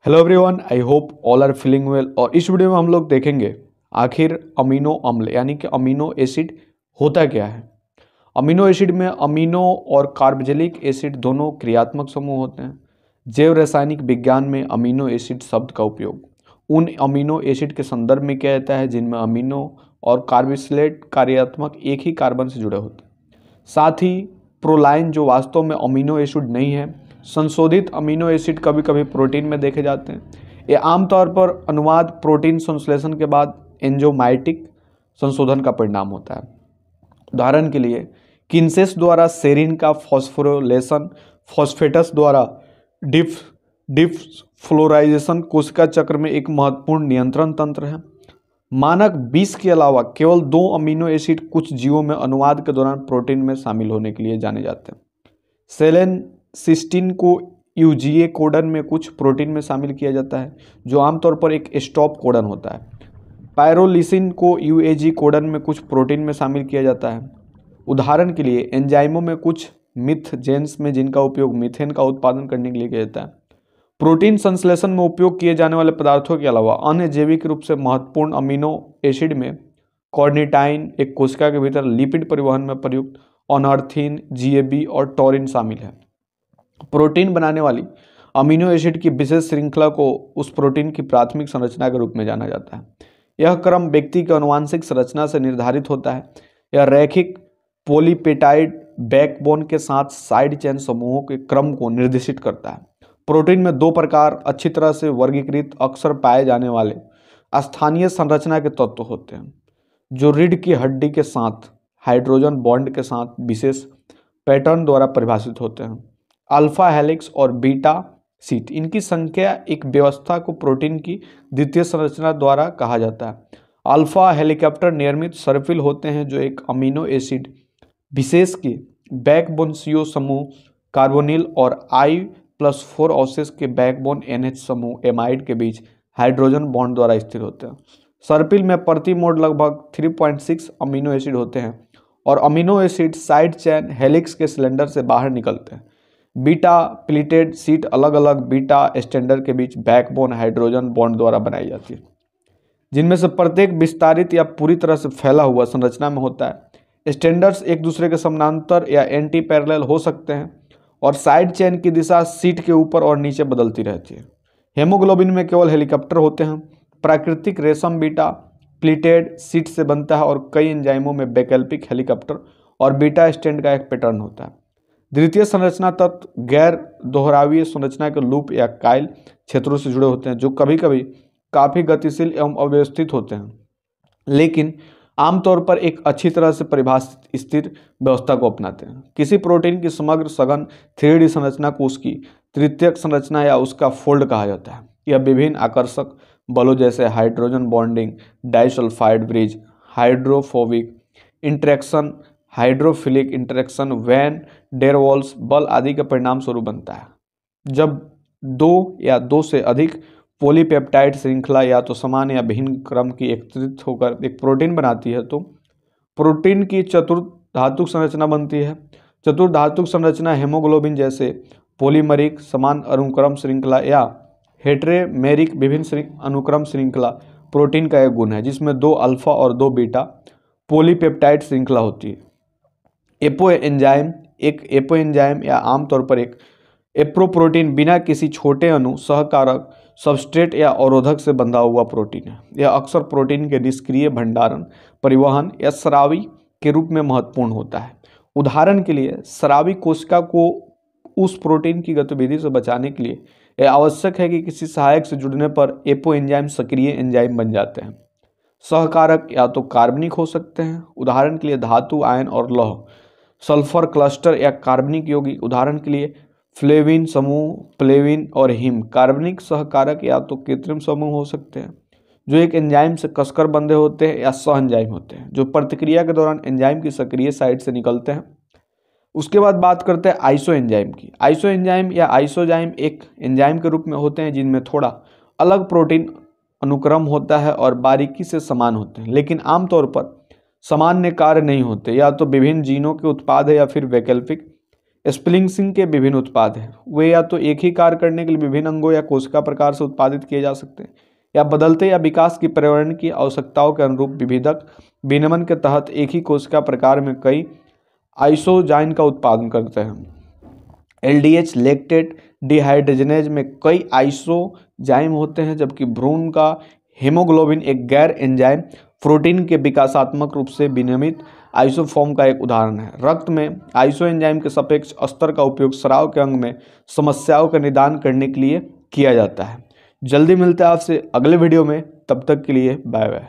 Hello everyone, I hope all are feeling well. और इस video में हम लोग देखेंगे आखिर अमीनो अम्ल यानी कि अमीनो एसिड होता क्या है। अमीनो एसिड में अमीनो और कार्बोक्सिलिक एसिड दोनों क्रियात्मक समूह होते हैं। जैव रासायनिक विज्ञान में अमीनो एसिड शब्द का उपयोग उन अमीनो एसिड के संदर्भ में किया जाता है जिनमें अमीनो और कार्बोक्सिलेट कार्यात्मक एक ही कार्बन से जुड़े होते हैं। साथ ही प्रोलाइन जो वास्तव में अमीनो एसिड नहीं है, संशोधित अमीनो एसिड कभी कभी प्रोटीन में देखे जाते हैं। ये आमतौर पर अनुवाद प्रोटीन संश्लेषण के बाद एंजाइमेटिक संशोधन का परिणाम होता है। उदाहरण के लिए किन्सेस द्वारा सेरीन का फॉस्फोरिलेशन, फॉस्फेटस द्वारा डिफ्लोराइजेशन कोशिका चक्र में एक महत्वपूर्ण नियंत्रण तंत्र है। मानक 20 के अलावा केवल 2 अमीनो एसिड कुछ जीवों में अनुवाद के दौरान प्रोटीन में शामिल होने के लिए जाने जाते हैं। सेलेन सिस्टीन को यूजीए कोडन में कुछ प्रोटीन में शामिल किया जाता है जो आमतौर पर एक स्टॉप कोडन होता है। पायरोलिसिन को यूएजी कोडन में कुछ प्रोटीन में शामिल किया जाता है। उदाहरण के लिए एंजाइमों में कुछ मिथ जेन्स में जिनका उपयोग मीथेन का उत्पादन करने के लिए किया जाता है। प्रोटीन संश्लेषण में उपयोग किए जाने वाले पदार्थों के अलावा अन्य जैविक रूप से महत्वपूर्ण अमीनो एसिड में कार्निटाइन, एक कोशिका के भीतर लिपिड परिवहन में प्रयुक्त ऑनर्थिन, जीएबी और टॉरिन शामिल है। प्रोटीन बनाने वाली अमीनो एसिड की विशेष श्रृंखला को उस प्रोटीन की प्राथमिक संरचना के रूप में जाना जाता है। यह क्रम व्यक्ति की आनुवंशिक संरचना से निर्धारित होता है। यह रैखिक पॉलीपेटाइड बैकबोन के साथ साइड चेन समूहों के क्रम को निर्देशित करता है। प्रोटीन में 2 प्रकार अच्छी तरह से वर्गीकृत अक्सर पाए जाने वाले स्थानीय संरचना के तत्व होते हैं जो रीढ़ की हड्डी के साथ हाइड्रोजन बॉन्ड के साथ विशेष पैटर्न द्वारा परिभाषित होते हैं। अल्फा हेलिक्स और बीटा सीट, इनकी संख्या एक व्यवस्था को प्रोटीन की द्वितीय संरचना द्वारा कहा जाता है। अल्फा हेलिकॉप्टर नियमित सर्पिल होते हैं जो एक अमीनो एसिड विशेष के बैकबोनसीय समूह कार्बोनिल और I+4 अवशेष के बैकबोन NH समूह एमाइड के बीच हाइड्रोजन बॉन्ड द्वारा स्थिर होते हैं। सर्पिल में प्रति मोड लगभग 3.6 अमीनो एसिड होते हैं और amino acid side chain helix के सिलेंडर से बाहर निकलते हैं। बीटा प्लीटेड सीट अलग अलग बीटा स्टैंडर के बीच बैकबोन हाइड्रोजन बॉन्ड द्वारा बनाई जाती है, जिनमें से प्रत्येक विस्तारित या पूरी तरह से फैला हुआ संरचना में होता है। स्टैंडर्स एक दूसरे के समानांतर या एंटी पैरेलल हो सकते हैं और साइड चेन की दिशा सीट के ऊपर और नीचे बदलती रहती है। हेमोग्लोबिन में केवल हेलिकॉप्टर होते हैं। प्राकृतिक रेशम बीटा प्लीटेड सीट से बनता है और कई एंजाइमों में वैकल्पिक हेलिकॉप्टर और बीटा स्टैंड का एक पैटर्न होता है। द्वितीय संरचना तत्व गैर दोहरावीय संरचना के लूप या काइल क्षेत्रों से जुड़े होते हैं जो कभी कभी काफ़ी गतिशील एवं अव्यवस्थित होते हैं, लेकिन आमतौर पर एक अच्छी तरह से परिभाषित स्थिर व्यवस्था को अपनाते हैं। किसी प्रोटीन की समग्र सघन 3D संरचना को उसकी तृतीयक संरचना या उसका फोल्ड कहा जाता है। यह विभिन्न आकर्षक बलों जैसे hydrogen bonding, disulphide bridge, hydrophobic interaction, hydrophilic interaction, van der Waals बल आदि के परिणाम स्वरूप बनता है। जब 2 या 2 से अधिक पॉलीपेप्टाइड श्रृंखला या तो समान या भिन्न क्रम की एकत्रित होकर एक प्रोटीन बनाती है तो प्रोटीन की चतुर्धातुक संरचना बनती है। चतुर्धातुक संरचना हेमोग्लोबिन जैसे पॉलीमरिक समान अनुक्रम श्रृंखला या हेटेरोमेरिक विभिन्न अनुक्रम श्रृंखला प्रोटीन का एक गुण है, जिसमें 2 अल्फा और 2 बीटा पॉलीपेप्टाइड श्रृंखला होती है। एपो एंजाइम या आमतौर पर एक एप्रोप्रोटीन बिना किसी छोटे अणु, सहकारक, सबस्ट्रेट या अवरोधक से बंधा हुआ प्रोटीन है। यह अक्सर प्रोटीन के निष्क्रिय भंडारण, परिवहन या स्रावी के रूप में महत्वपूर्ण होता है। उदाहरण के लिए स्रावी कोशिका को उस प्रोटीन की गतिविधि से बचाने के लिए यह आवश्यक है कि किसी सहायक से जुड़ने पर एपो एंजाइम सक्रिय एंजाइम बन जाते हैं। सहकारक या तो कार्बनिक हो सकते हैं, उदाहरण के लिए धातु, आयन और लौह। सल्फर क्लस्टर या कार्बनिक यौगिक, उदाहरण के लिए फ्लेविन समूह, प्लेविन और हिम। कार्बनिक सहकारक या तो कृत्रिम समूह हो सकते हैं जो एक एंजाइम से कसकर बंधे होते हैं या सह एंजाइम होते हैं जो प्रतिक्रिया के दौरान एंजाइम की सक्रिय साइट से निकलते हैं। उसके बाद बात करते हैं आइसो एंजाइम की। आइसो एंजाइम या आइसोजाइम एक एंजाइम के रूप में होते हैं जिनमें थोड़ा अलग प्रोटीन अनुक्रम होता है और बारीकी से समान होते हैं, लेकिन आमतौर पर सामान्य कार्य नहीं होते। या तो विभिन्न जीनों के उत्पाद है या फिर वैकल्पिक स्प्लिंसिंग के विभिन्न उत्पाद हैं, वे या तो एक ही कार्य करने के लिए विभिन्न अंगों या कोशिका प्रकार से उत्पादित किए जा सकते हैं, या बदलते या विकास की पर्यावरण की आवश्यकताओं के अनुरूप विभेदक विनियमन के तहत एक ही कोशिका प्रकार में कई आइसोजाइन का उत्पादन करते हैं। एलडीएच लैक्टेट डिहाइड्रोजनेज में कई आइसोजाइम होते हैं, जबकि भ्रूण का हेमोग्लोबिन एक गैर एंजाइम प्रोटीन के विकासात्मक रूप से विनियमित आइसोफॉर्म का एक उदाहरण है। रक्त में आइसो एंजाइम के सापेक्ष स्तर का उपयोग स्राव के अंग में समस्याओं का निदान करने के लिए किया जाता है। जल्दी मिलते हैं आपसे अगले वीडियो में, तब तक के लिए बाय बाय।